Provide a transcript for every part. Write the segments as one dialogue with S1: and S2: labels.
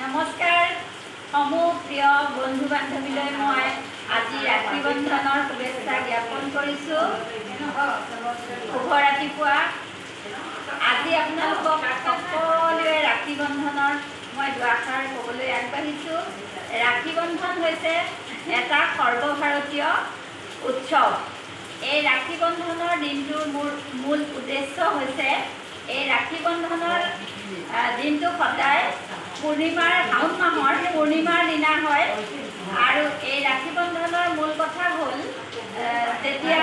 S1: নমস্কাৰ সমূহ প্ৰিয় বন্ধু বান্ধৱীলৈ মই আজি ৰাখী বন্ধনৰ শুভেচ্ছা জ্ঞাপন কৰিছোঁ। শুভ ৰাতিপুৱা। আজি আপোনালোকক সকলোৱে ৰাখী বন্ধনৰ মই দুআষাৰ ক'বলৈ আগবাঢ়িছোঁ। ৰাখী বন্ধন হৈছে এটা সৰ্বভাৰতীয় উৎসৱ। এই ৰাখী বন্ধনৰ দিনটোৰ মূল উদ্দেশ্য হৈছে এই ৰাখী বন্ধনৰ দিনটো সদায় পূৰ্ণিমাৰ শাওণ মাহৰ পূৰ্ণিমাৰ দিনা হয়। আৰু এই ৰাখী বন্ধনৰ মূল কথা হ'ল যেতিয়া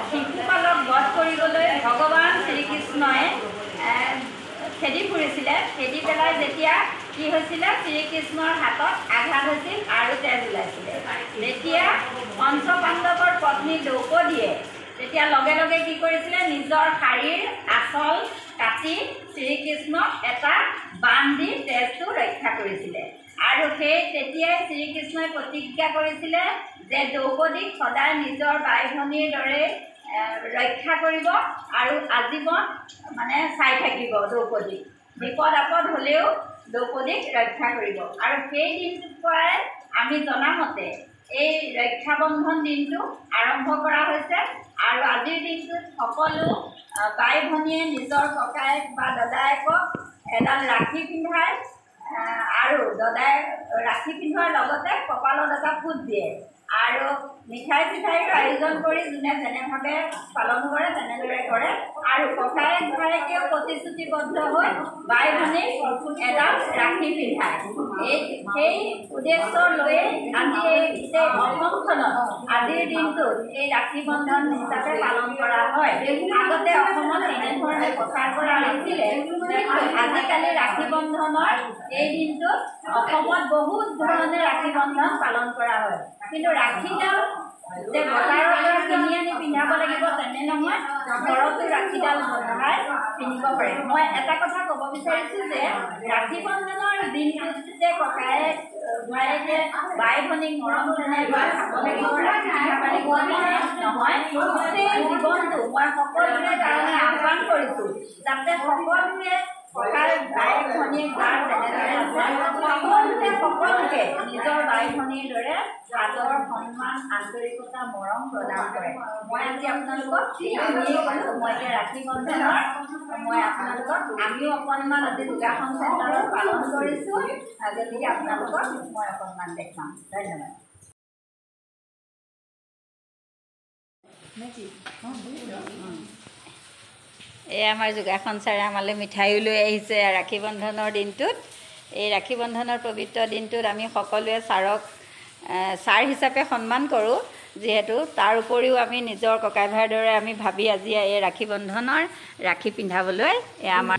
S1: শিশুপালক বধ কৰিবলৈ ভগৱান শ্ৰীকৃষ্ণই খেদি ফুৰিছিলে, খেদি পেলাই যেতিয়া কি হৈছিলে, শ্ৰীকৃষ্ণৰ হাতত আঘাত হৈছিল আৰু তেজ ওলাইছিলে। তেতিয়া পঞ্চপাণ্ডৱৰ পত্নী দ্ৰৌপদীয়ে তেতিয়া লগে লগে কি কৰিছিলে, নিজৰ শাৰীৰ আঁচল কাটি শ্ৰীকৃষ্ণক এটা বান দি তেজটো ৰক্ষা কৰিছিলে। আৰু তেতিয়াই শ্ৰীকৃষ্ণই প্ৰতিজ্ঞা কৰিছিলে যে দ্ৰৌপদীক সদায় নিজৰ বাই ভনীৰ দৰে ৰক্ষা কৰিব আৰু আজীৱন চাই থাকিব। দ্ৰৌপদীক বিপদ আপদ হ'লেও দ্ৰৌপদীক ৰক্ষা কৰিব। আৰু সেই দিনটোৰ পৰাই আমি জনামতে এই ৰক্ষাবন্ধন দিনটো আৰম্ভ কৰা হৈছে। আৰু আজিৰ দিনটোত সকলো বাই ভনীয়ে নিজৰ ককায়েক বা দাদায়েকক এডাল ৰাখি পিন্ধায় আৰু দাদাই ৰাখি পিন্ধোৱাৰ লগতে কপালত এটা ফুট দিয়ে আৰু মিঠাই চিঠাইৰ আয়োজন কৰি যোনে যেনেভাৱে পালন কৰে তেনেদৰে কৰে। আৰু ককায়েক ভায়েকেও প্ৰতিশ্ৰুতিবদ্ধ হৈ বাই ভনীক এডাল ৰাখি পিন্ধায়। সেই উদ্দেশ্য লৈয়ে আজি এই অসমখনত আজিৰ দিনটোত এই ৰাখী বন্ধন হিচাপে পালন কৰা হয়। আগতে অসমত এনেধৰণে প্ৰচাৰ কৰা হৈছিলে, আজিকালি ৰাখী বন্ধনৰ এই দিনটোত অসমত বহুত ধৰণে ৰাখী বন্ধন পালন কৰা হয়। কিন্তু ৰাখীডাল যে বজাৰৰ পৰা কিনি আনি পিন্ধাব লাগিব তেনে নহয়, ঘৰতো ৰাখীডাল বনাই পিন্ধিব পাৰে। মই এটা কথা ক'ব বিচাৰিছোঁ যে ৰাখী বন্ধনৰ দিনটোত যে ককায়েক ভায়েকে বাই ভনীক মৰম চেনেহ বা খাব লাগিব, ৰাখি পিন্ধাব লাগিব নহয়। গোটেই জীৱনটো মই সকলোৰে কাৰণে আহ্বান কৰিছোঁ যাতে সকলোৱে ককায়েক ভায়েক ভনীয়েক যাৰ যেনেদৰে আছে সকলোকে নিজৰ বাই ভনীৰ দৰে আদৰ সন্মান আন্তৰিকতা মৰম প্ৰদান কৰে। মই আজি আপোনালোকক মই এতিয়া ৰাখী বন্ধনৰ মই আপোনালোকক আমিও অকণমান আজি যোগাসন চেণ্টাৰত পালন কৰিছোঁ, গতিকে আপোনালোকক মই অকণমান দেখাম। ধন্যবাদ। এই আমাৰ যোগাসন ছাৰে আমালৈ মিঠাইও লৈ আহিছে ৰাখী বন্ধনৰ দিনটোত। এই ৰাখী বন্ধনৰ পবিত্ৰ দিনটোত আমি সকলোৱে ছাৰক ছাৰ হিচাপে সন্মান কৰোঁ, যিহেতু তাৰ উপৰিও আমি নিজৰ ককাই ভাইৰ দৰে আমি ভাবি আজি এই ৰাখী বন্ধনৰ ৰাখী পিন্ধাবলৈ আমাৰ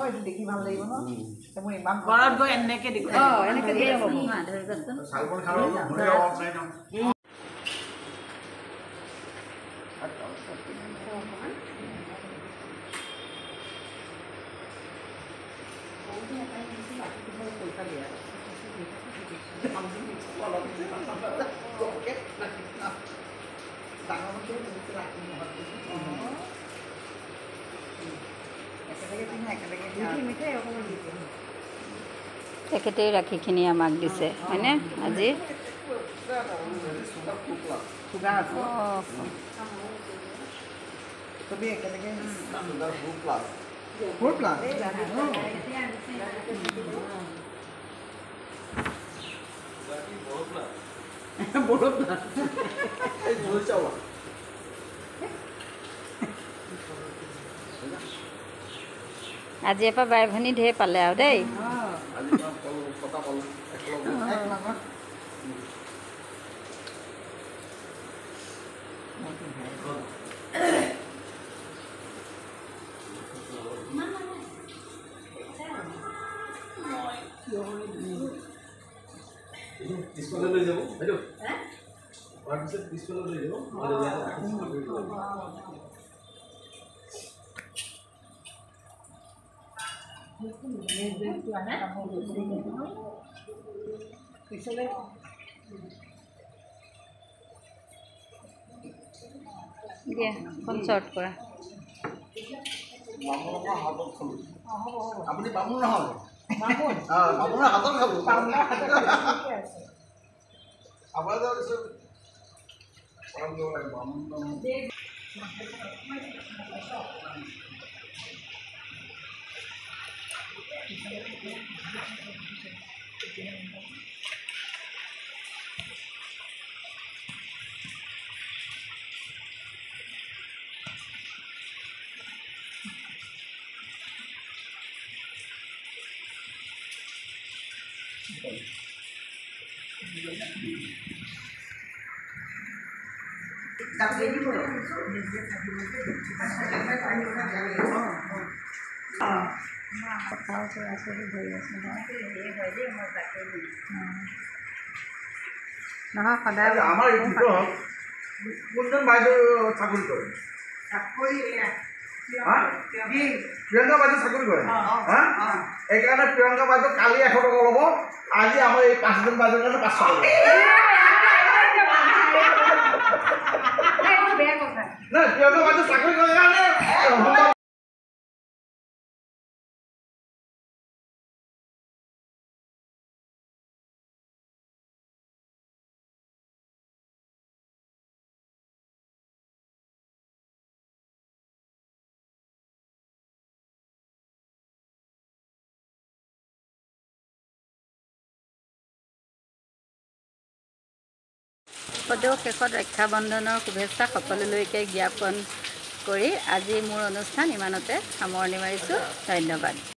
S1: জীবন
S2: দেখি ভাল লাগিব ন, মোৰ ইমান ঘৰত গৈ এনেকে
S1: তেখেতেই ৰাখীখিনি আমাক দিছে, হয়নে? আজি
S2: বহুত না এই ভুল চাওয়া
S1: আজিৰ পৰা বাই ভনী ঢেৰ পালে আৰু দেই।
S3: পিছফালে লৈ যাব বাইদেউ তাৰপিছত পিছফালে লৈ যাব
S1: দিয়া ফোন শ্বৰ্ট কৰা।
S2: আপুনি বামুণ নহয় বামুণৰ হাতত খাব
S1: নহয় সদায়
S3: আমাৰ এই ভিতৰত কোনজন বাইদেউ চাকৰি কৰে প্ৰিয়ংকা বাইদেউ চাকৰি কৰে হা এইকাৰণে প্ৰিয়ংকা বাইদেউ কালি 100 টকা ল'ব আজি আমাৰ এই 5জন বাইদেউৰ কাৰণে 500 টকা নাই প্ৰিয়ংকা বাইদেউ চাকৰি কৰে কাৰণে
S1: সদৌ শেষত ৰক্ষাবন্ধনৰ শুভেচ্ছা সকলোলৈকে জ্ঞাপন কৰি আজি মোৰ অনুষ্ঠান ইমানতে সামৰণি মাৰিছোঁ। ধন্যবাদ।